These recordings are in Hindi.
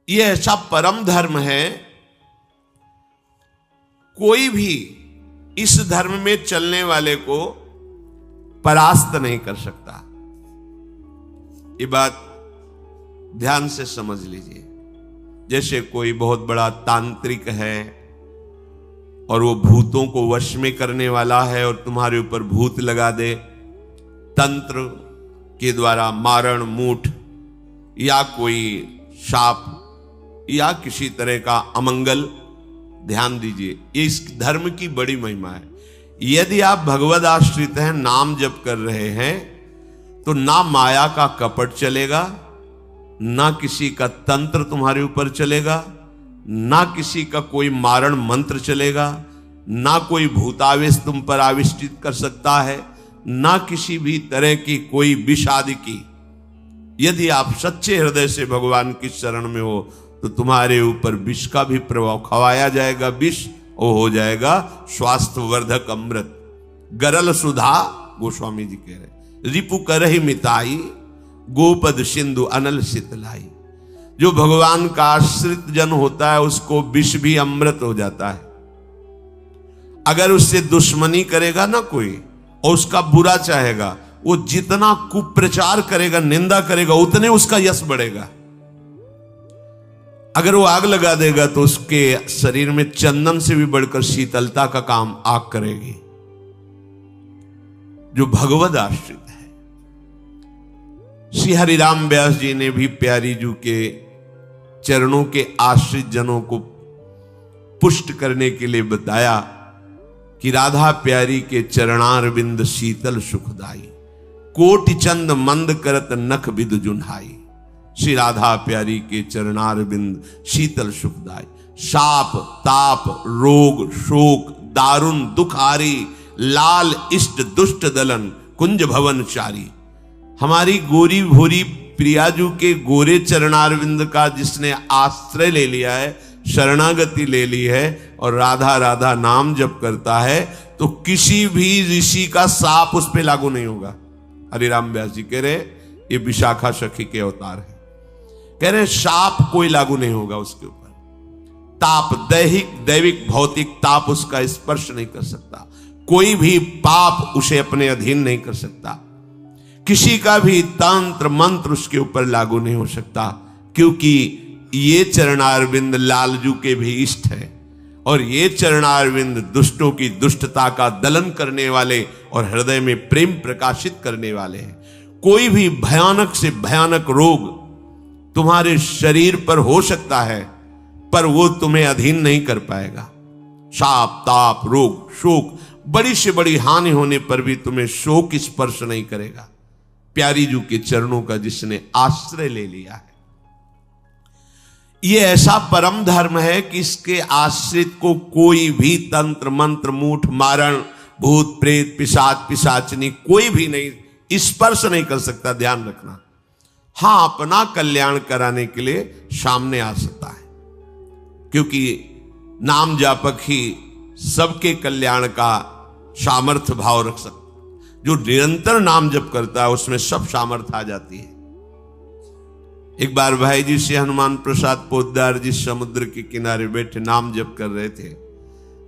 ये ऐसा परम धर्म है, कोई भी इस धर्म में चलने वाले को परास्त नहीं कर सकता। ये बात ध्यान से समझ लीजिए। जैसे कोई बहुत बड़ा तांत्रिक है और वो भूतों को वश में करने वाला है और तुम्हारे ऊपर भूत लगा दे, तंत्र के द्वारा मारण मूठ या कोई शाप या किसी तरह का अमंगल, ध्यान दीजिए, ये इस धर्म की बड़ी महिमा है। यदि आप भगवद आश्रित हैं, नाम जप कर रहे हैं, तो ना माया का कपट चलेगा, ना किसी का तंत्र तुम्हारे ऊपर चलेगा, ना किसी का कोई मारण मंत्र चलेगा, ना कोई भूतावेश तुम पर आविष्टित कर सकता है, ना किसी भी तरह की कोई विष आदि की। यदि आप सच्चे हृदय से भगवान की शरण में हो तो तुम्हारे ऊपर विष का भी प्रभाव खवाया जाएगा, विष वो हो जाएगा स्वास्थ्य वर्धक अमृत। गरल सुधा, गोस्वामी जी कह रहे, रिपु करहि मिताई, गोपद सिंधु अनल शीतलाई। जो भगवान का आश्रित जन होता है उसको विष भी अमृत हो जाता है। अगर उससे दुश्मनी करेगा ना कोई और उसका बुरा चाहेगा, वो जितना कुप्रचार करेगा, निंदा करेगा, उतने उसका यश बढ़ेगा। अगर वो आग लगा देगा तो उसके शरीर में चंदन से भी बढ़कर शीतलता का काम आग करेगी। जो भगवद आश्रित है, श्री हरिराम व्यास जी ने भी प्यारी जू के चरणों के आश्रित जनों को पुष्ट करने के लिए बताया कि राधा प्यारी के चरणारविंद शीतल सुखदाई, कोटि चंद मंद करत नख बिद जुन्हाई। श्री राधा प्यारी के चरणारविंद शीतल सुखदाई। शाप ताप रोग शोक दारुण दुख आरी, लाल इष्ट दुष्ट दलन कुंज भवन चारी। हमारी गोरी भोरी प्रियाजू के गोरे चरणारविंद का जिसने आश्रय ले लिया है, शरणागति ले ली है और राधा राधा नाम जप करता है, तो किसी भी ऋषि का साप उस पर लागू नहीं होगा। हरिराम व्यास जी कह रहे ये विशाखा सखी के अवतार है, कह रहे शाप कोई लागू नहीं होगा उसके ऊपर। ताप दैहिक दैविक भौतिक ताप उसका स्पर्श नहीं कर सकता। कोई भी पाप उसे अपने अधीन नहीं कर सकता। किसी का भी तंत्र मंत्र उसके ऊपर लागू नहीं हो सकता, क्योंकि ये चरणारविंद लालजू के भी इष्ट है और ये चरणारविंद दुष्टों की दुष्टता का दलन करने वाले और हृदय में प्रेम प्रकाशित करने वाले हैं। कोई भी भयानक से भयानक रोग तुम्हारे शरीर पर हो सकता है, पर वो तुम्हें अधीन नहीं कर पाएगा। शाप ताप रोग शोक, बड़ी से बड़ी हानि होने पर भी तुम्हें शोक स्पर्श नहीं करेगा। प्यारी जू के चरणों का जिसने आश्रय ले लिया है, ये ऐसा परम धर्म है कि इसके आश्रित को कोई भी तंत्र मंत्र मूठ मारण भूत प्रेत पिशाच पिशाचनी कोई भी नहीं स्पर्श नहीं कर सकता। ध्यान रखना। हां, अपना कल्याण कराने के लिए सामने आ सकता है, क्योंकि नाम जापक ही सबके कल्याण का सामर्थ्य भाव रख सकता। जो निरंतर नाम जप करता है उसमें सब सामर्थ्य आ जाती है। एक बार भाई जी से हनुमान प्रसाद पोद्दार जी समुद्र के किनारे बैठे नाम जप कर रहे थे,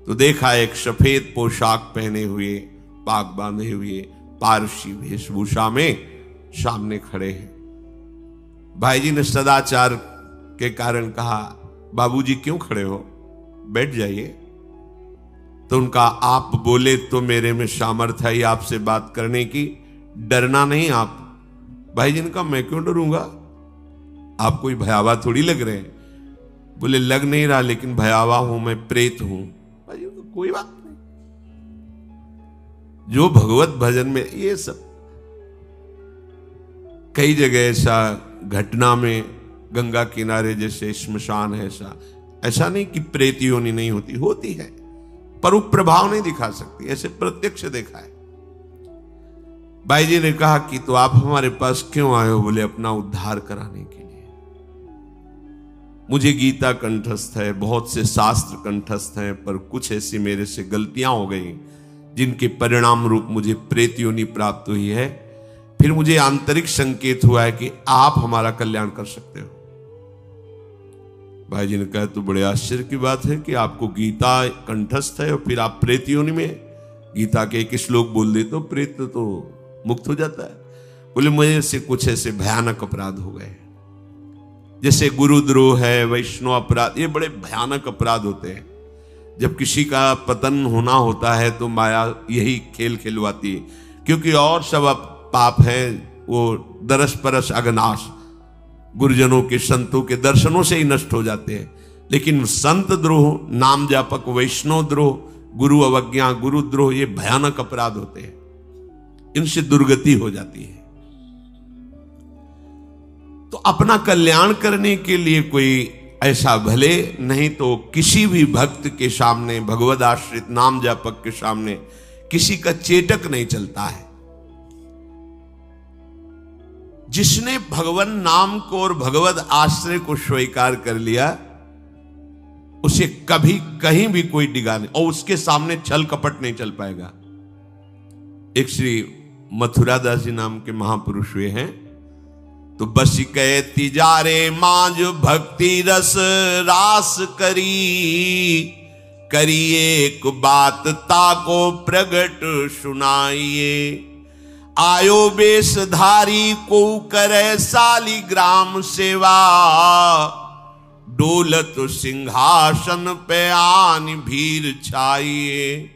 तो देखा एक सफेद पोशाक पहने हुए पाग बांधे हुए पारसी वेशभूषा में सामने खड़े हैं। भाई जी ने सदाचार के कारण कहा, बाबूजी क्यों खड़े हो, बैठ जाइए। तो उनका, आप बोले तो मेरे में सामर्थ्य है आपसे बात करने की, डरना नहीं आप। भाई जी ने कहा, मैं क्यों डरूंगा, आप कोई भयावह थोड़ी लग रहे हैं। बोले, लग नहीं रहा, लेकिन भयावह हूं, मैं प्रेत हूं। भाई जी तो कोई बात नहीं। जो भगवत भजन में ये सब कई जगह ऐसा घटना में, गंगा किनारे जैसे श्मशान है, ऐसा नहीं कि प्रेत योनि नहीं होती, होती है, पर वो प्रभाव नहीं दिखा सकती। ऐसे प्रत्यक्ष देखा है। भाई जी ने कहा कि तो आप हमारे पास क्यों आए हो? बोले, अपना उद्धार कराने के लिए। मुझे गीता कंठस्थ है, बहुत से शास्त्र कंठस्थ हैं, पर कुछ ऐसी मेरे से गलतियां हो गई जिनके परिणाम रूप मुझे प्रेत योनि प्राप्त हुई है। फिर मुझे आंतरिक संकेत हुआ है कि आप हमारा कल्याण कर सकते हो। भाई जी ने कहा तो बड़े आश्चर्य की बात है कि आपको गीता कंठस्थ है और फिर आप प्रेत योनि में गीता के एक श्लोक बोल दे तो प्रेत तो मुक्त हो जाता है। बोले मुझे से कुछ ऐसे भयानक अपराध हो गए, जैसे गुरुद्रोह है, वैष्णव अपराध, ये बड़े भयानक अपराध होते हैं। जब किसी का पतन होना होता है तो माया यही खेल खिलवाती है, क्योंकि और सब पाप है वो दरस परस अगनाश, गुरुजनों के संतों के दर्शनों से ही नष्ट हो जाते हैं। लेकिन संत द्रोह, नाम जापक, वैष्णव द्रोह, गुरु अवज्ञा, गुरुद्रोह, ये भयानक अपराध होते हैं, इनसे दुर्गति हो जाती है। तो अपना कल्याण करने के लिए कोई ऐसा भले नहीं तो किसी भी भक्त के सामने, भगवद आश्रित नाम जापक के सामने किसी का चेटक नहीं चलता है। जिसने भगवान नाम को और भगवद आश्रय को स्वीकार कर लिया, उसे कभी कहीं भी कोई डिगा नहीं, और उसके सामने छल कपट नहीं चल पाएगा। एक श्री मथुरादास जी नाम के महापुरुष हुए हैं, तो बस कहे तिजारे मांझ भक्ति रस रास करिए एक बात ताको प्रगट सुनाइए। आयो बेशधारी को करे सालिग्राम सेवा, डोलत सिंहासन पे आन भीर छाइए।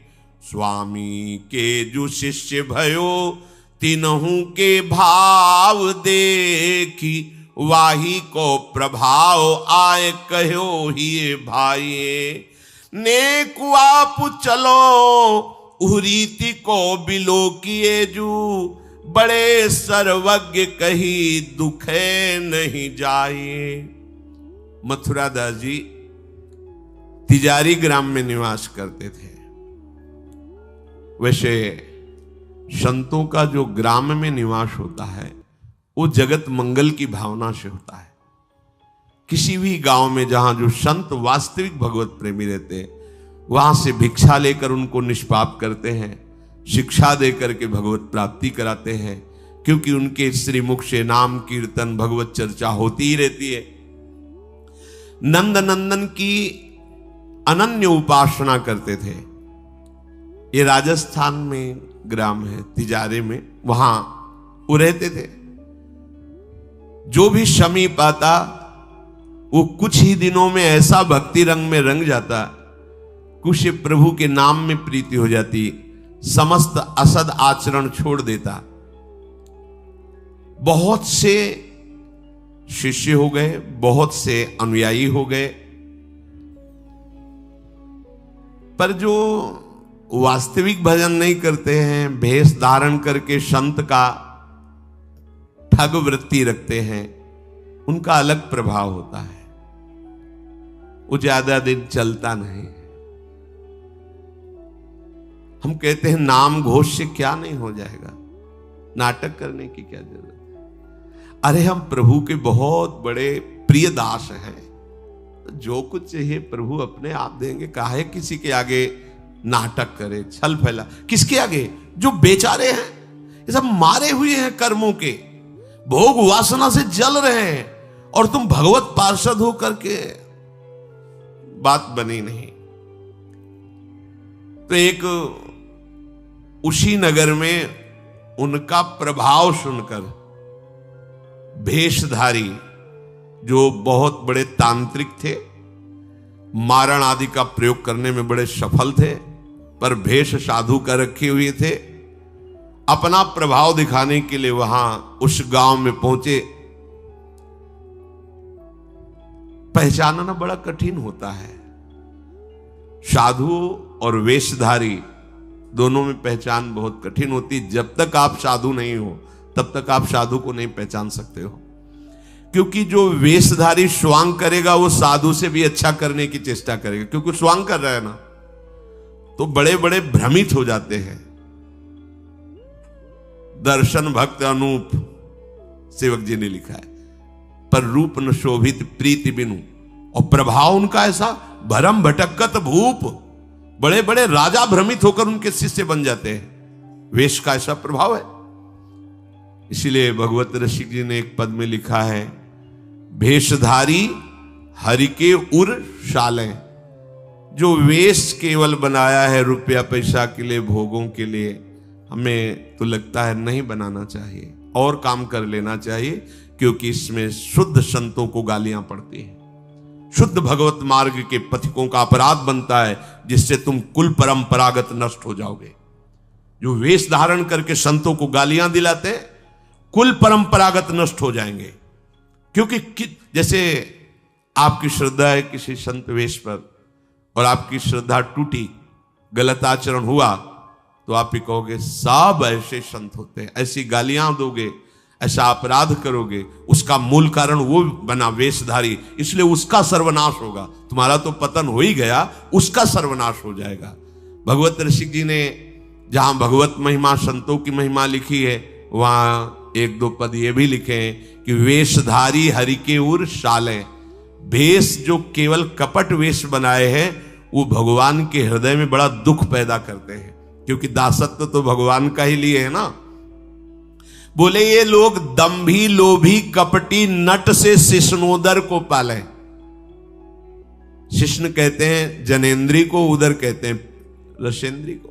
स्वामी के जो शिष्य भयो तीनों के भाव देखी, वाही को प्रभाव आए कहो ही भाई। नेक आप चलो उरीति को बिलो किए जू, बड़े सर्वज्ञ कही दुखे नहीं जाए। मथुरादास जी तिजारी ग्राम में निवास करते थे। वैसे संतों का जो ग्राम में निवास होता है वो जगत मंगल की भावना से होता है। किसी भी गांव में जहां जो संत वास्तविक भगवत प्रेमी रहते हैं, वहां से भिक्षा लेकर उनको निष्पाप करते हैं, शिक्षा देकर के भगवत प्राप्ति कराते हैं, क्योंकि उनके श्रीमुख से नाम कीर्तन भगवत चर्चा होती ही रहती है। नंद नंदन की अनन्य उपासना करते थे। ये राजस्थान में ग्राम है तिजारे में, वहां वो रहते थे। जो भी समीप आता वो कुछ ही दिनों में ऐसा भक्ति रंग में रंग जाता, कुछ प्रभु के नाम में प्रीति हो जाती, समस्त असद आचरण छोड़ देता। बहुत से शिष्य हो गए, बहुत से अनुयायी हो गए, पर जो वास्तविक भजन नहीं करते हैं, भेष धारण करके संत का ठग वृत्ति रखते हैं, उनका अलग प्रभाव होता है। वो ज्यादा दिन चलता नहीं। हम कहते हैं नाम घोष से क्या नहीं हो जाएगा, नाटक करने की क्या जरूरत है। अरे हम प्रभु के बहुत बड़े प्रिय दास हैं, तो जो कुछ चाहिए प्रभु अपने आप देंगे। काहे किसी के आगे नाटक करे, छल फैला। किसके आगे? जो बेचारे हैं, ये सब मारे हुए हैं कर्मों के, भोग वासना से जल रहे हैं, और तुम भगवत पार्षद हो करके बात बनी नहीं। तो एक उसी नगर में उनका प्रभाव सुनकर भेषधारी जो बहुत बड़े तांत्रिक थे, मारण आदि का प्रयोग करने में बड़े सफल थे, पर भेष साधु का रखे हुए थे, अपना प्रभाव दिखाने के लिए वहां उस गांव में पहुंचे। पहचानना बड़ा कठिन होता है। साधु और वेशधारी दोनों में पहचान बहुत कठिन होती। जब तक आप साधु नहीं हो तब तक आप साधु को नहीं पहचान सकते हो, क्योंकि जो वेशधारी स्वांग करेगा वो साधु से भी अच्छा करने की चेष्टा करेगा, क्योंकि स्वांग कर रहा है ना, तो बड़े बड़े भ्रमित हो जाते हैं। दर्शन भक्त अनूप, सेवक जी ने लिखा है, पर रूप न शोभित प्रीति बिनु, और प्रभाव उनका ऐसा भरम भटकत भूप, बड़े बड़े राजा भ्रमित होकर उनके शिष्य बन जाते हैं। वेश का ऐसा प्रभाव है। इसीलिए भगवत रसिक जी ने एक पद में लिखा है, भेषधारी हरि के उर शालें, जो वेश केवल बनाया है रुपया पैसा के लिए, भोगों के लिए, हमें तो लगता है नहीं बनाना चाहिए, और काम कर लेना चाहिए, क्योंकि इसमें शुद्ध संतों को गालियां पड़ती हैं, शुद्ध भगवत मार्ग के पथिकों का अपराध बनता है, जिससे तुम कुल परंपरागत नष्ट हो जाओगे। जो वेश धारण करके संतों को गालियां दिलाते हैं, कुल परंपरागत नष्ट हो जाएंगे। क्योंकि जैसे आपकी श्रद्धा है किसी संत वेश पर और आपकी श्रद्धा टूटी, गलत आचरण हुआ, तो आप ही कहोगे सब ऐसे संत होते हैं, ऐसी गालियां दोगे, ऐसा अपराध करोगे, उसका मूल कारण वो बना वेशधारी, इसलिए उसका सर्वनाश होगा। तुम्हारा तो पतन हो ही गया, उसका सर्वनाश हो जाएगा। भगवत ऋषि जी ने जहां भगवत महिमा, संतों की महिमा लिखी है, वहां एक दो पद ये भी लिखे हैं कि वेशधारी हरि के उर शाले, भेष जो केवल कपट वेश बनाए हैं वो भगवान के हृदय में बड़ा दुख पैदा करते हैं, क्योंकि दासत्व तो भगवान का ही लिए है ना। बोले ये लोग दंभी लोभी कपटी नट से शिष्णोदर को पाले। शिष्ण कहते हैं जनेन्द्री को, उदर कहते हैं रसेंद्री को।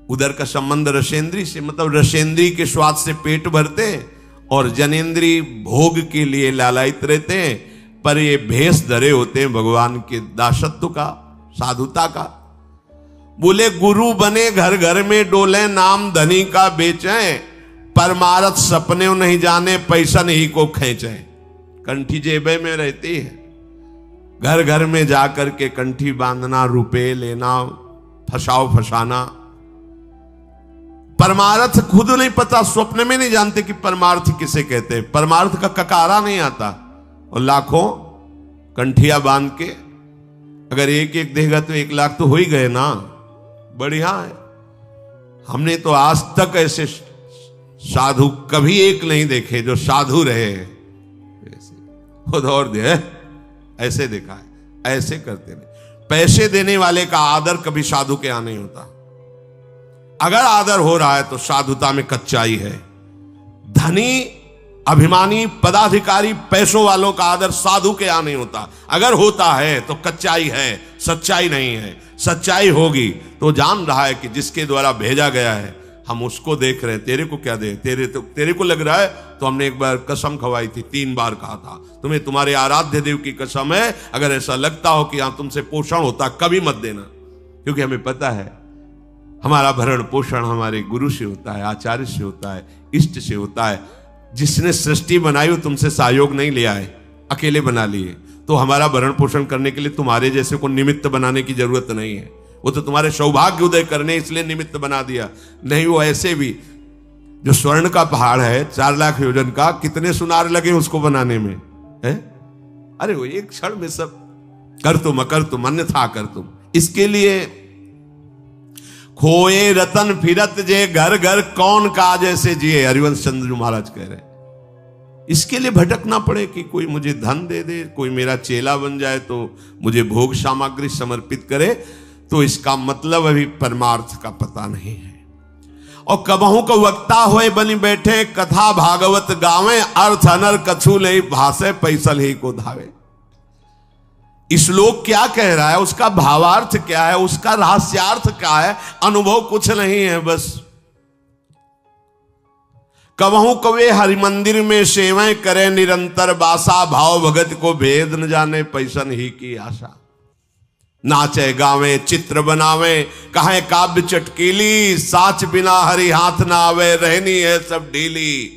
उदर का संबंध रसेंद्री से, मतलब रसेंद्री के स्वाद से पेट भरते हैं और जनेन्द्री भोग के लिए लालायित रहते हैं, पर ये भेष धरे होते हैं भगवान के दासत्व का, साधुता का। बोले गुरु बने घर घर में डोले, नाम धनी का बेचें, परमारथ सपने नहीं जाने, पैसा नहीं को खींचे। कंठी जेबे में रहती है, घर घर में जाकर के कंठी बांधना, रुपए लेना, फसाओ फसाना। परमार्थ खुद नहीं पता, स्वप्न में नहीं जानते कि परमार्थ किसे कहते हैं, परमार्थ का ककारा नहीं आता, और लाखों कंठिया बांध के अगर एक एक देगा तो 1 लाख तो हो ही गए ना, बढ़िया है। हमने तो आज तक ऐसे साधु कभी एक नहीं देखे जो साधु रहे, खुद और दे ऐसे देखा है, ऐसे करते नहीं। पैसे देने वाले का आदर कभी साधु के यहां नहीं होता, अगर आदर हो रहा है तो साधुता में कच्चाई है। धनी, अभिमानी, पदाधिकारी, पैसों वालों का आदर साधु के यहां नहीं होता, अगर होता है तो कच्चाई है, सच्चाई नहीं है। सच्चाई होगी तो जान रहा है कि जिसके द्वारा भेजा गया है हम उसको देख रहे हैं, तेरे को क्या दे, तेरे को लग रहा है तो हमने एक बार कसम खवाई थी, 3 बार कहा था तुम्हें तुम्हारे आराध्य देव की कसम है, अगर ऐसा लगता हो कि यहां तुमसे पोषण होता कभी मत देना, क्योंकि हमें पता है हमारा भरण पोषण हमारे गुरु से होता है, आचार्य से होता है, इष्ट से होता है। जिसने सृष्टि बनाई वो तुमसे सहयोग नहीं लिया है, अकेले बना लिए, तो हमारा भरण पोषण करने के लिए तुम्हारे जैसे को निमित्त बनाने की जरूरत नहीं है, वो तो तुम्हारे सौभाग्य उदय करने इसलिए निमित्त बना दिया। नहीं, वो ऐसे भी जो स्वर्ण का पहाड़ है 4 लाख योजन का, कितने सुनार लगे उसको बनाने में है? अरे वो एक क्षण में सब कर तुम, अकर तुम, अन्यथा कर तुम। इसके लिए खोए रतन फिरत जे, घर घर कौन काज ऐसे जिए, हरिवंश चंद्र महाराज कह रहे। इसके लिए भटकना पड़े कि कोई मुझे धन दे दे, कोई मेरा चेला बन जाए तो मुझे भोग सामग्री समर्पित करे, तो इसका मतलब अभी परमार्थ का पता नहीं है। और कबहू को वक्ता होए बनी बैठे, कथा भागवत गावे, अर्थ अनर कछु ले भाषे, पैसल ही को धावे। श्लोक क्या कह रहा है, उसका भावार्थ क्या है, उसका रहस्यार्थ क्या है, अनुभव कुछ नहीं है। बस कबहू कवे हरि मंदिर में सेवाएं करे निरंतर बासा, भाव भगत को भेद न जाने, पैसन ही की आशा। नाचे गावे चित्र बनावे, कहे काव्य चटकीली, साच बिना हरि हाथ ना आवे, रहनी है सब ढीली।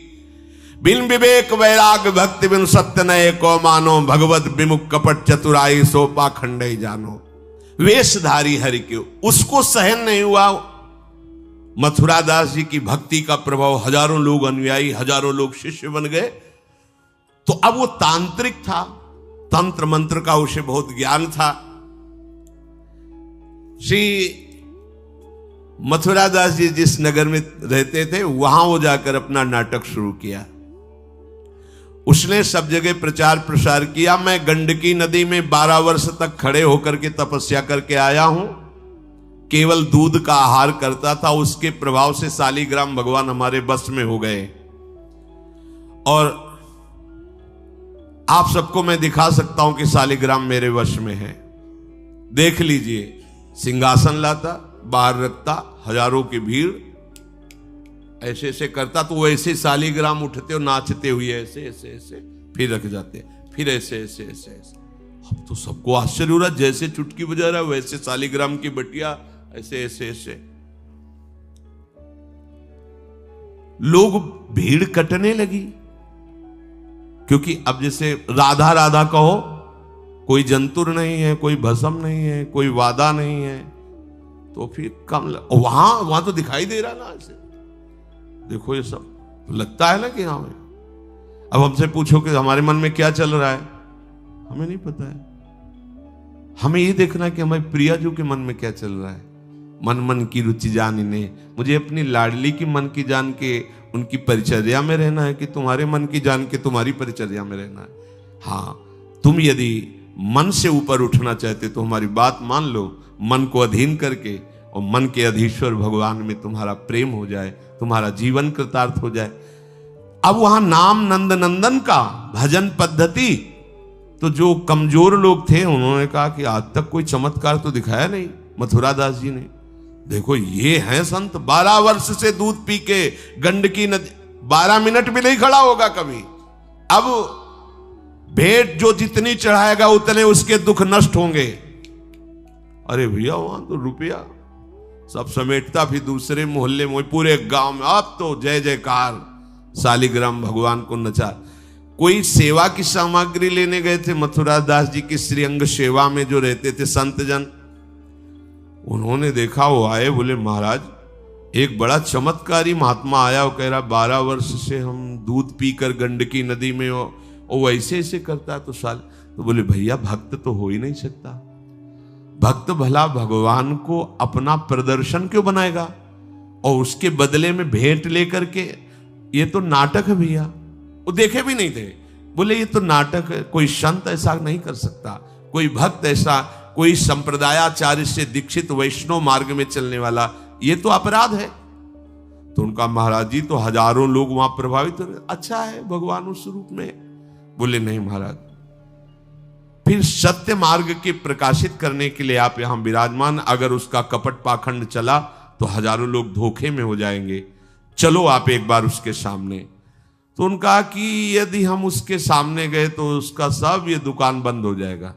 बिन विवेक वैराग भक्ति बिन सत्य नये को मानो, भगवत विमुख कपट चतुराई सो पाखंड ही जानो। वेशधारी हरि के उसको सहन नहीं हुआ। मथुरा दास जी की भक्ति का प्रभाव, हजारों लोग अनुयायी, हजारों लोग शिष्य बन गए, तो अब वो तांत्रिक था, तंत्र मंत्र का उसे बहुत ज्ञान था। श्री मथुरा दास जी जिस नगर में रहते थे वहां वो जाकर अपना नाटक शुरू किया। उसने सब जगह प्रचार प्रसार किया। मैं गंडकी नदी में 12 वर्ष तक खड़े होकर के तपस्या करके आया हूं, केवल दूध का आहार करता था, उसके प्रभाव से शालिग्राम भगवान हमारे बस में हो गए। और आप सबको मैं दिखा सकता हूं कि शालिग्राम मेरे वश में है। देख लीजिए, सिंहासन लाता, बाहर रखता, हजारों की भीड़, ऐसे ऐसे करता तो वो ऐसे शालिग्राम उठते और नाचते हुए ऐसे ऐसे ऐसे फिर रख जाते, फिर ऐसे ऐसे ऐसे ऐसे। अब तो सबको आश्चर्य हो रहा, जैसे चुटकी बजा रहा वैसे शालिग्राम की बटिया ऐसे ऐसे ऐसे। लोग, भीड़ कटने लगी, क्योंकि अब जैसे राधा राधा कहो, कोई जंतुर नहीं है, कोई भस्म नहीं है, कोई वादा नहीं है, तो फिर कम वहां तो दिखाई दे रहा ना ऐसे। देखो ये सब तो लगता है ना कि हाँ। अब हमसे पूछो कि हमारे मन में क्या चल रहा है, हमें नहीं पता है। हमें ये देखना है कि हमारे प्रियाजू के मन में क्या चल रहा है। मन मन की रुचि जानिने, मुझे अपनी लाडली की मन की जान के उनकी परिचर्या में रहना है कि तुम्हारे मन की जान के तुम्हारी परिचर्या में रहना है। हाँ, तुम यदि मन से ऊपर उठना चाहते तो हमारी बात मान लो, मन को अधीन करके, और मन के अधीश्वर भगवान में तुम्हारा प्रेम हो जाए, तुम्हारा जीवन कृतार्थ हो जाए। अब वहां नाम नंद नंदन का भजन पद्धति, तो जो कमजोर लोग थे उन्होंने कहा कि आज तक कोई चमत्कार तो दिखाया नहीं मथुरा दास जी ने। देखो ये हैं संत, 12 वर्ष से दूध पी के गंडकी नदी 12 मिनट भी नहीं खड़ा होगा कभी। अब भेंट जो जितनी चढ़ाएगा उतने उसके दुख नष्ट होंगे। अरे भैया वहां तो रुपया सब समेटता, फिर दूसरे मोहल्ले में, पूरे गांव में अब तो जय जयकार, शालिग्राम भगवान को नचा। कोई सेवा की सामग्री लेने गए थे मथुरा दास जी की श्रीअंग सेवा में जो रहते थे संत जन, उन्होंने देखा, वो आए, बोले महाराज एक बड़ा चमत्कारी महात्मा आया, वो कह रहा 12 वर्ष से हम दूध पीकर गंडकी नदी में, वो वैसे ऐसे करता तो साल। तो बोले भैया भक्त तो हो ही नहीं सकता, भक्त भला भगवान को अपना प्रदर्शन क्यों बनाएगा, और उसके बदले में भेंट लेकर के, ये तो नाटक है भैया। वो देखे भी नहीं थे, बोले ये तो नाटक है, कोई संत ऐसा नहीं कर सकता, कोई भक्त ऐसा, कोई संप्रदायाचार्य से दीक्षित वैष्णव मार्ग में चलने वाला, ये तो अपराध है। तो उनका महाराज जी तो हजारों लोग वहां प्रभावित हो रहे, अच्छा है भगवान उस रूप में। बोले नहीं महाराज, फिर सत्य मार्ग के प्रकाशित करने के लिए आप यहां विराजमान, अगर उसका कपट पाखंड चला तो हजारों लोग धोखे में हो जाएंगे, चलो आप एक बार उसके सामने। तो उनका कि यदि हम उसके सामने गए तो उसका सब ये दुकान बंद हो जाएगा।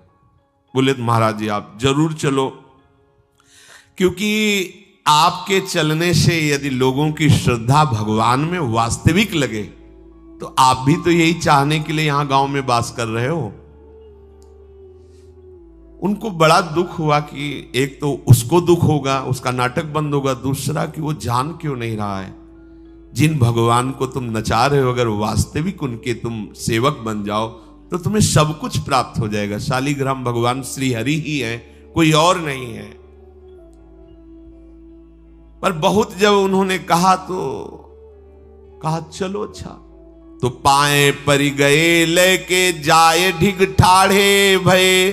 बोले महाराज जी आप जरूर चलो, क्योंकि आपके चलने से यदि लोगों की श्रद्धा भगवान में वास्तविक लगे तो आप भी तो यही चाहने के लिए यहां गांव में वास कर रहे हो। उनको बड़ा दुख हुआ कि एक तो उसको दुख होगा, उसका नाटक बंद होगा, दूसरा कि वो जान क्यों नहीं रहा है जिन भगवान को तुम नचा रहे हो, अगर वास्तविक उनके तुम सेवक बन जाओ तो तुम्हें सब कुछ प्राप्त हो जाएगा। शालिग्राम भगवान श्री हरि ही है, कोई और नहीं है। पर बहुत जब उन्होंने कहा तो कहा चलो अच्छा, तो पाए परि गए लेके जाए ढिग ठाढ़े भये,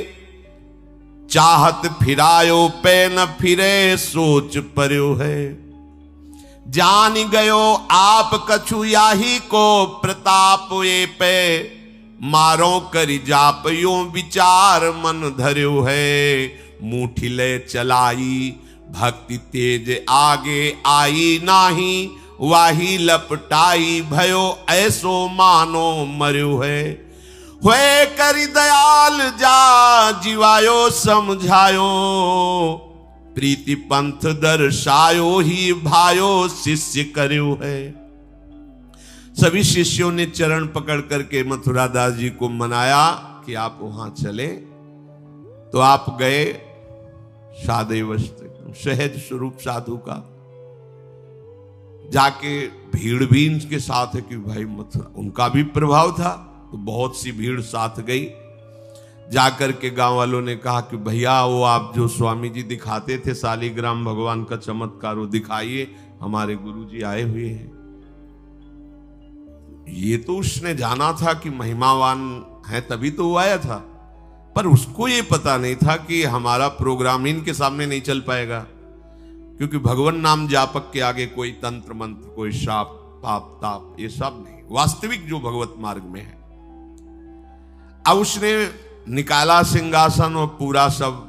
चाहत फिरायो पे न फिरे सोच पर्यो है, जान गयो आप कछु याही को प्रताप ये पे, मारो करि जाप यो विचार मन धर्यो है, मुठी ले चलाई भक्ति तेज आगे आई नाही, वाही लपटाई भयो ऐसो मानो मर्यो है, हुए करि दयाल जा जीवायो समझायो, प्रीति पंथ दर्शायो ही भायो शिष्य कर्यो है। सभी शिष्यों ने चरण पकड़ करके मथुरा दास जी को मनाया कि आप वहां चले। तो आप गए सादे सहज स्वरूप साधु का, जाके भीड़ भी इनके साथ है कि भाई मथुरा, उनका भी प्रभाव था तो बहुत सी भीड़ साथ गई। जाकर के गांव वालों ने कहा कि भैया वो आप जो स्वामी जी दिखाते थे शालिग्राम भगवान का चमत्कार वो दिखाइए, हमारे गुरुजी आए हुए हैं। ये तो उसने जाना था कि महिमावान है तभी तो वो आया था, पर उसको ये पता नहीं था कि हमारा प्रोग्राम इनके सामने नहीं चल पाएगा, क्योंकि भगवान नाम जापक के आगे कोई तंत्र मंत्र, कोई शाप पाप ताप ये सब नहीं, वास्तविक जो भगवत मार्ग में है। अब उसने निकाला सिंहासन और पूरा सब,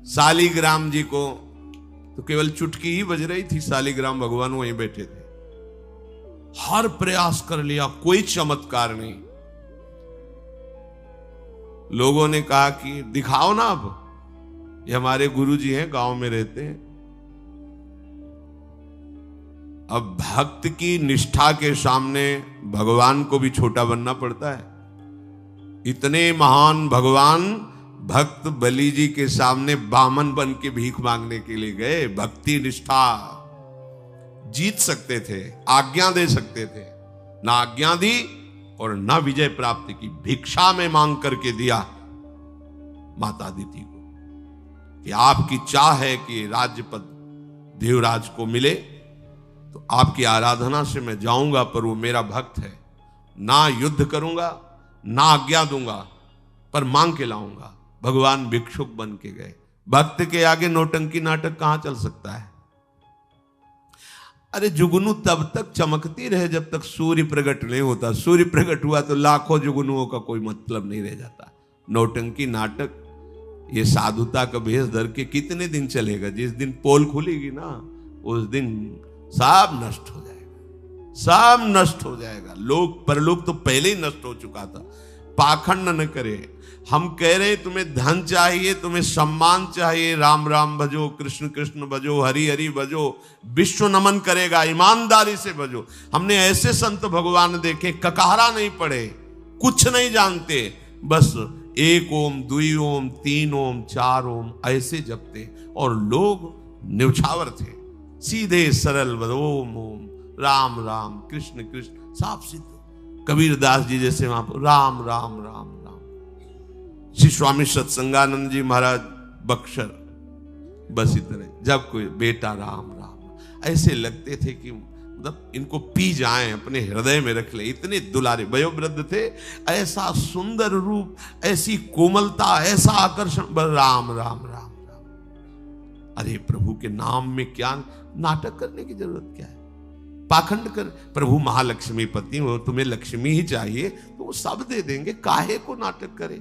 शालिग्राम जी को तो केवल चुटकी ही बज रही थी, शालिग्राम भगवान वहीं बैठे थे। हर प्रयास कर लिया, कोई चमत्कार नहीं। लोगों ने कहा कि दिखाओ ना, अब ये हमारे गुरुजी हैं, गांव में रहते हैं। अब भक्त की निष्ठा के सामने भगवान को भी छोटा बनना पड़ता है। इतने महान भगवान भक्त बलि जी के सामने बामन बन के भीख मांगने के लिए गए। भक्ति निष्ठा जीत सकते थे, आज्ञा दे सकते थे, ना आज्ञा दी और ना विजय प्राप्त की। भिक्षा में मांग करके दिया माता अदिति को कि आपकी चाह है कि राज्य पद देवराज को मिले, तो आपकी आराधना से मैं जाऊंगा, पर वो मेरा भक्त है, ना युद्ध करूंगा ना आज्ञा दूंगा, पर मांग के लाऊंगा। भगवान भिक्षुक बन के गए। भक्त के आगे नौटंकी नाटक कहां चल सकता है? अरे जुगनू तब तक चमकती रहे जब तक सूर्य प्रकट नहीं होता। सूर्य प्रकट हुआ तो लाखों जुगनुओं का कोई मतलब नहीं रह जाता। नौटंकी नाटक, ये साधुता का भेष धर के कितने दिन चलेगा? जिस दिन पोल खुलेगी ना, उस दिन सब नष्ट हो जाएगा, सब नष्ट हो जाएगा। लोग परलोक तो पहले ही नष्ट हो चुका था। पाखंड न करे। हम कह रहे तुम्हें धन चाहिए, तुम्हें सम्मान चाहिए, राम राम भजो, कृष्ण कृष्ण भजो, हरि हरि भजो, विश्व नमन करेगा, ईमानदारी से भजो। हमने ऐसे संत भगवान देखे, ककारा नहीं पड़े, कुछ नहीं जानते, बस एक ओम, दुई ओम, तीन ओम, चार ओम ऐसे जपते, और लोग न्यौछावर थे, सीधे सरल ओम ओम, राम राम, कृष्ण कृष्ण, साफ सिद्ध। कबीरदास जी जैसे वहां पर राम राम राम राम। श्री स्वामी सत्संगानंद जी महाराज बक्सर, बस इतने। जब कोई बेटा राम राम, ऐसे लगते थे कि मतलब इनको पी जाएं, अपने हृदय में रख ले। इतने दुलारे वयोवृद्ध थे, ऐसा सुंदर रूप, ऐसी कोमलता, ऐसा आकर्षण, राम राम राम राम। अरे प्रभु के नाम में क्या नाटक करने की जरूरत क्या है? पाखंड कर। प्रभु महालक्ष्मी पति हो, तुम्हें लक्ष्मी ही चाहिए तो वो सब दे देंगे। काहे को नाटक करे?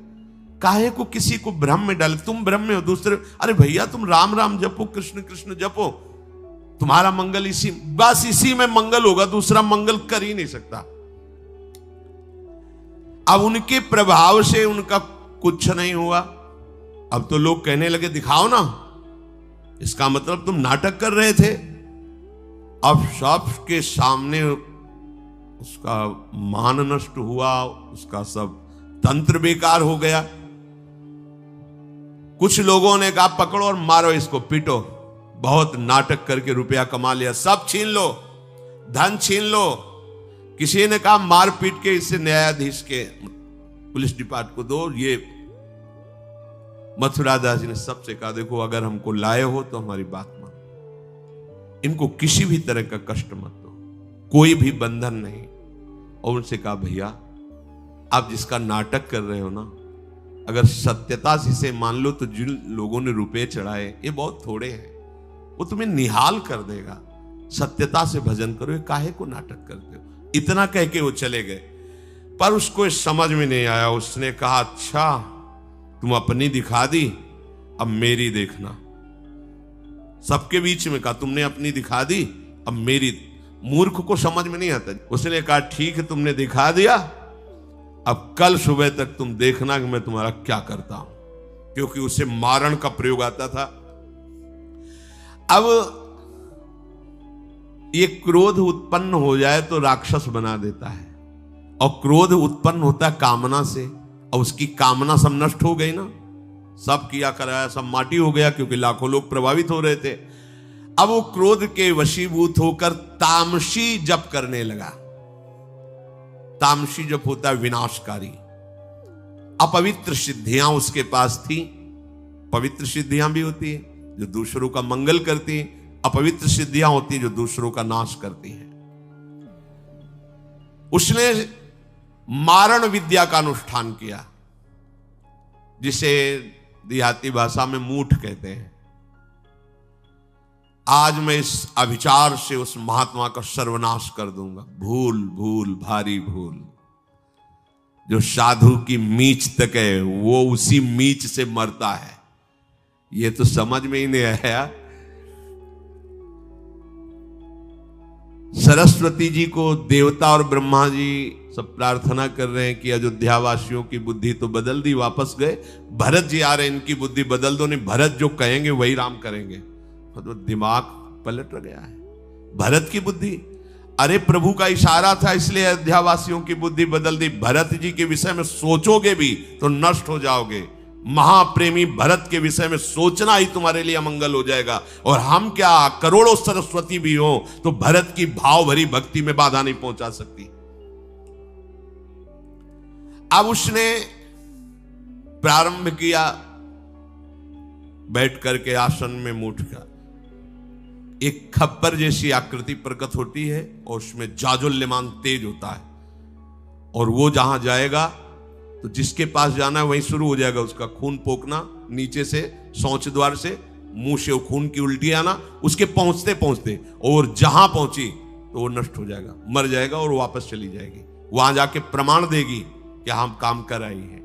काहे को किसी को भ्रम में डाले? तुम भ्रम में हो, दूसरे, अरे भैया तुम राम राम जपो, कृष्ण कृष्ण जपो, तुम्हारा मंगल इसी, बस इसी में मंगल होगा, दूसरा मंगल कर ही नहीं सकता। अब उनके प्रभाव से उनका कुछ नहीं हुआ। अब तो लोग कहने लगे दिखाओ ना, इसका मतलब तुम नाटक कर रहे थे। अब सबके सामने उसका मान नष्ट हुआ, उसका सब तंत्र बेकार हो गया। कुछ लोगों ने कहा पकड़ो और मारो इसको, पीटो, बहुत नाटक करके रुपया कमा लिया, सब छीन लो, धन छीन लो। किसी ने कहा मार पीट के इसे न्यायाधीश के, पुलिस डिपार्टमेंट को दो। ये मथुरा दास जी ने सबसे कहा देखो अगर हमको लाए हो तो हमारी बात मान, इनको किसी भी तरह का कष्ट मत दो, कोई भी बंधन नहीं। और उनसे कहा भैया आप जिसका नाटक कर रहे हो ना, अगर सत्यता से इसे मान लो तो जिन लोगों ने रुपए चढ़ाए ये बहुत थोड़े हैं, वो तुम्हें निहाल कर देगा। सत्यता से भजन करो, ये काहे को नाटक करते हो? इतना कह के वो चले गए। पर उसको समझ में नहीं आया। उसने कहा अच्छा तुम अपनी दिखा दी, अब मेरी देखना। सबके बीच में कहा तुमने अपनी दिखा दी, अब मेरी। मूर्ख को समझ में नहीं आता। उसने कहा ठीक है तुमने दिखा दिया, अब कल सुबह तक तुम देखना कि मैं तुम्हारा क्या करता हूं। क्योंकि उसे मारण का प्रयोग आता था। अब ये क्रोध उत्पन्न हो जाए तो राक्षस बना देता है, और क्रोध उत्पन्न होता है कामना से, और उसकी कामना सब नष्ट हो गई ना, सब किया कराया सब माटी हो गया, क्योंकि लाखों लोग प्रभावित हो रहे थे। अब वो क्रोध के वशीभूत होकर तामसी जप करने लगा। तामसी जप होता है विनाशकारी। अपवित्र सिद्धियां उसके पास थी। पवित्र सिद्धियां भी होती है जो दूसरों का मंगल करती है, अपवित्र सिद्धियां होती है जो दूसरों का नाश करती है। उसने मारण विद्या का अनुष्ठान किया, जिसे देहाती भाषा में मूठ कहते हैं। आज मैं इस अभिचार से उस महात्मा का सर्वनाश कर दूंगा। भूल भूल भारी भूल। जो साधु की मीच तक है वो उसी मीच से मरता है। ये तो समझ में ही नहीं आया। सरस्वती जी को देवता और ब्रह्मा जी सब प्रार्थना कर रहे हैं कि अयोध्या वासियों की बुद्धि तो बदल दी, वापस गए। भरत जी आ रहे हैं, इनकी बुद्धि बदल दो, नहीं भरत जो कहेंगे वही राम करेंगे। तो दिमाग पलट गया है भरत की बुद्धि। अरे प्रभु का इशारा था इसलिए अयोध्या वासियों की बुद्धि बदल दी। भरत जी के विषय में सोचोगे भी तो नष्ट हो जाओगे। महाप्रेमी भरत के विषय में सोचना ही तुम्हारे लिए अमंगल हो जाएगा। और हम क्या, करोड़ों सरस्वती भी हो तो भरत की भाव भरी भक्ति में बाधा नहीं पहुंचा सकती। अब उसने प्रारंभ किया, बैठ करके आसन में मूठ का एक खप्पर जैसी आकृति प्रकट होती है और उसमें जाजुल्यमान तेज होता है। और वो जहां जाएगा तो जिसके पास जाना है वहीं शुरू हो जाएगा उसका खून पोकना, नीचे से शौच द्वार से मुंह से वो खून की उल्टी आना, उसके पहुंचते पहुंचते और जहां पहुंची तो वो नष्ट हो जाएगा, मर जाएगा और वापस चली जाएगी। वहां जाके प्रमाण देगी कि हम काम कर आई हैं।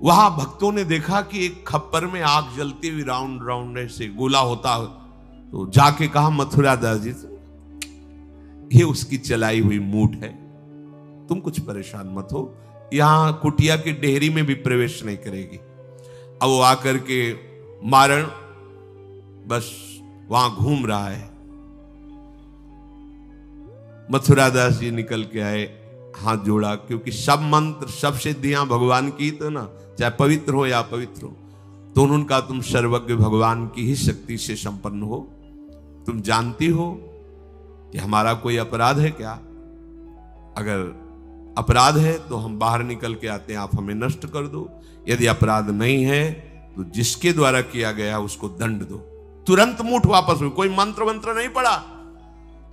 वहां भक्तों ने देखा कि एक खप्पर में आग जलती हुई राउंड राउंड से गोला होता, तो जाके कहा मथुरा दास जी ये उसकी चलाई हुई मूठ है, तुम कुछ परेशान मत हो, यहां कुटिया की डेहरी में भी प्रवेश नहीं करेगी। अब वो आकर के मारण बस वहां घूम रहा है। मथुरा दास जी निकल के आए, हाथ जोड़ा, क्योंकि सब मंत्र सब सिद्धियां भगवान की, तो ना चाहे पवित्र हो या अपवित्र हो, तो उन्होंने कहा तुम सर्वज्ञ भगवान की ही शक्ति से संपन्न हो, तुम जानती हो कि हमारा कोई अपराध है क्या? अगर अपराध है तो हम बाहर निकल के आते हैं, आप हमें नष्ट कर दो। यदि अपराध नहीं है तो जिसके द्वारा किया गया उसको दंड दो। तुरंत मूठ वापस हुई, कोई मंत्र मंत्र नहीं पड़ा,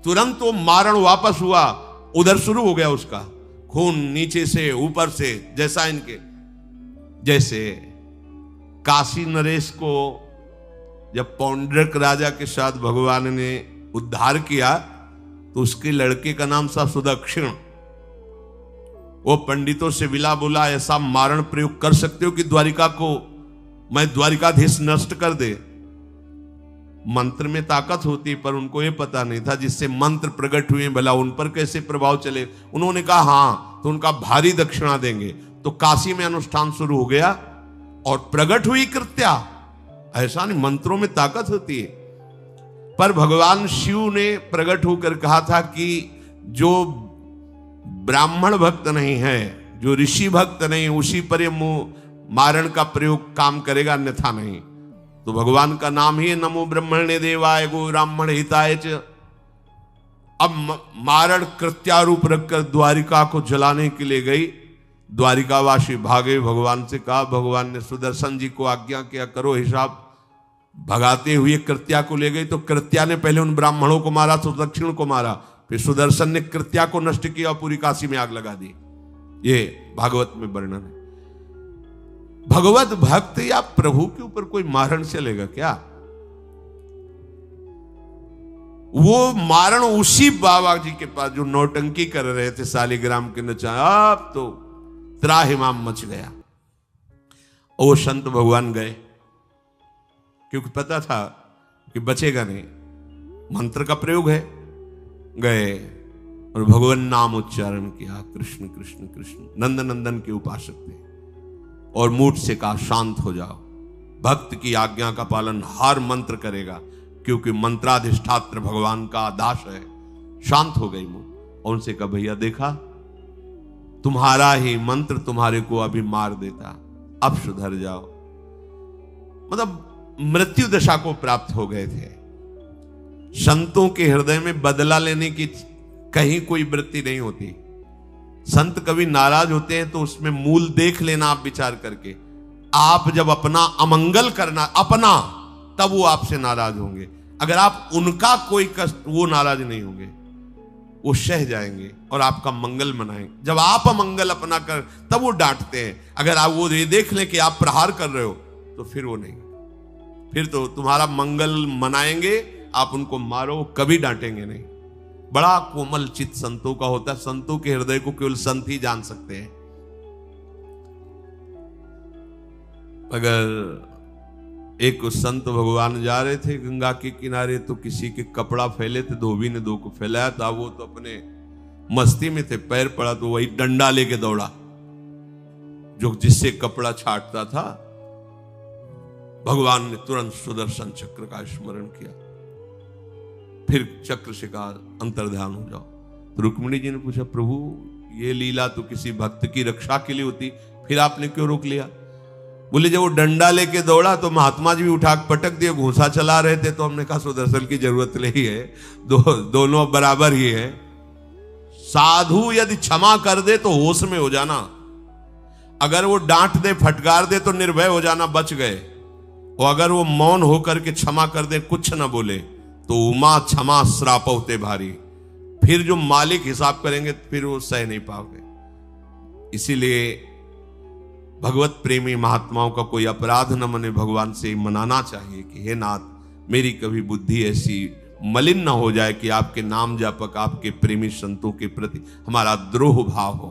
तुरंत वो मारण वापस हुआ। उधर शुरू हो गया उसका खून, नीचे से ऊपर से, जैसा इनके जैसे काशी नरेश को जब पौंड्रक राजा के साथ भगवान ने उद्धार किया तो उसके लड़के का नाम था सुदक्षिण। वो पंडितों से विला बोला ऐसा मारण प्रयोग कर सकते हो कि द्वारिका को मैं द्वारिकाधीश नष्ट कर दे। मंत्र में ताकत होती पर उनको ये पता नहीं था जिससे मंत्र प्रकट हुए भला उन पर कैसे प्रभाव चले। उन्होंने कहा हाँ, तो उनका भारी दक्षिणा देंगे। तो काशी में अनुष्ठान शुरू हो गया और प्रकट हुई कृत्या। ऐसा नहीं, मंत्रों में ताकत होती है। पर भगवान शिव ने प्रकट होकर कहा था कि जो ब्राह्मण भक्त नहीं है, जो ऋषि भक्त नहीं, उसी पर ये मारण का प्रयोग काम करेगा, अन्यथा नहीं। तो भगवान का नाम ही नमो ब्रह्मण्य देवाय गो ब्राह्मण हिताय च। अब मारण कृत्यारूप रखकर द्वारिका को जलाने के लिए गई। द्वारिकावासी भागे, भगवान से कहा, भगवान ने सुदर्शन जी को आज्ञा किया करो हिसाब। भगाते हुए कृत्या को ले गई तो कृत्या ने पहले उन ब्राह्मणों को मारा, सुदक्षिण को मारा, फिर सुदर्शन ने कृत्या को नष्ट किया और पूरी काशी में आग लगा दी। ये भागवत में वर्णन है। भगवत भक्त या प्रभु के ऊपर कोई मारण चलेगा क्या? वो मारण उसी बाबा जी के पास जो नौटंकी कर रहे थे शालिग्राम के नचा, अब तो त्राहिमाम मच गया। वो संत भगवान गए क्योंकि पता था कि बचेगा नहीं, मंत्र का प्रयोग है। गए और भगवान नाम उच्चारण किया, कृष्ण कृष्ण कृष्ण। नंद नंदन के उपासक थे और मूठ से कहा शांत हो जाओ। भक्त की आज्ञा का पालन हर मंत्र करेगा क्योंकि मंत्राधिष्ठात्र भगवान का आदेश है। शांत हो गई मूठ और उनसे कहा भैया देखा, तुम्हारा ही मंत्र तुम्हारे को अभी मार देता, अब सुधर जाओ। मतलब मृत्यु दशा को प्राप्त हो गए थे। संतों के हृदय में बदला लेने की कहीं कोई वृत्ति नहीं होती। संत कभी नाराज होते हैं तो उसमें मूल देख लेना आप विचार करके। आप जब अपना अमंगल करना अपना, तब वो आपसे नाराज होंगे। अगर आप उनका कोई कष्ट, वो नाराज नहीं होंगे, वो सह जाएंगे और आपका मंगल मनाएंगे। जब आप अमंगल अपना कर, तब वो डांटते हैं। अगर आप वो ये देख लें कि आप प्रहार कर रहे हो तो फिर वो नहीं, फिर तो तुम्हारा मंगल मनाएंगे, आप उनको मारो, कभी डांटेंगे नहीं। बड़ा कोमल चित्त संतों का होता है। संतों के हृदय को केवल संत ही जान सकते हैं। अगर एक संत भगवान जा रहे थे गंगा के किनारे, तो किसी के कपड़ा फैले थे, धोबी ने दो को फैलाया था, वो तो अपने मस्ती में थे, पैर पड़ा तो वही डंडा लेके दौड़ा जो जिससे कपड़ा छाटता था। भगवान ने तुरंत सुदर्शन चक्र का स्मरण किया, फिर चक्र से कहा अंतर्ध्यान हो जाओ। तो रुक्मिणी जी ने पूछा, प्रभु ये लीला तो किसी भक्त की रक्षा के लिए होती, फिर आपने क्यों रोक लिया? बोले जब वो डंडा लेके दौड़ा तो महात्मा जी भी उठा पटक दिए, घूंसा चला रहे थे, तो हमने कहा सुदर्शन की जरूरत नहीं है, दोनों बराबर ही है। साधु यदि क्षमा कर दे तो होश में हो जाना, अगर वो डांट दे फटकार दे तो निर्भय हो जाना, बच गए। और अगर वो मौन होकर के क्षमा कर दे, कुछ ना बोले, तो उमा क्षमा श्राप होते भारी, फिर जो मालिक हिसाब करेंगे फिर वो सह नहीं पाओगे। इसीलिए भगवत प्रेमी महात्माओं का कोई अपराध न मने, भगवान से मनाना चाहिए कि हे नाथ मेरी कभी बुद्धि ऐसी मलिन न हो जाए कि आपके नाम जापक आपके प्रेमी संतों के प्रति हमारा द्रोह भाव हो।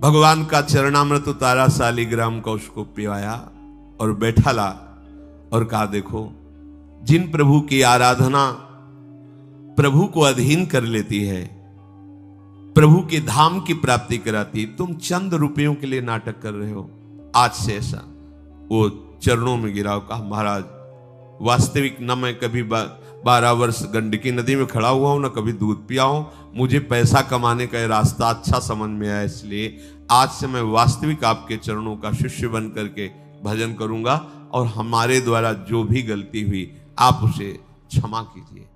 भगवान का चरणामृत उतारा, शालिग्राम का उसको पिवाया और बैठा ला और कहा देखो, जिन प्रभु की आराधना प्रभु को अधीन कर लेती है, प्रभु के धाम की प्राप्ति कराती, तुम चंद रुपयों के लिए नाटक कर रहे हो। आज से ऐसा वो चरणों में गिरा, कहा महाराज वास्तविक न मैं कभी 12 वर्ष गंडकी नदी में खड़ा हुआ हूं, न कभी दूध पिया हूं, मुझे पैसा कमाने का रास्ता अच्छा समझ में आया, इसलिए आज से मैं वास्तविक आपके चरणों का शिष्य बन करके भजन करूंगा, और हमारे द्वारा जो भी गलती हुई आप उसे क्षमा कीजिए।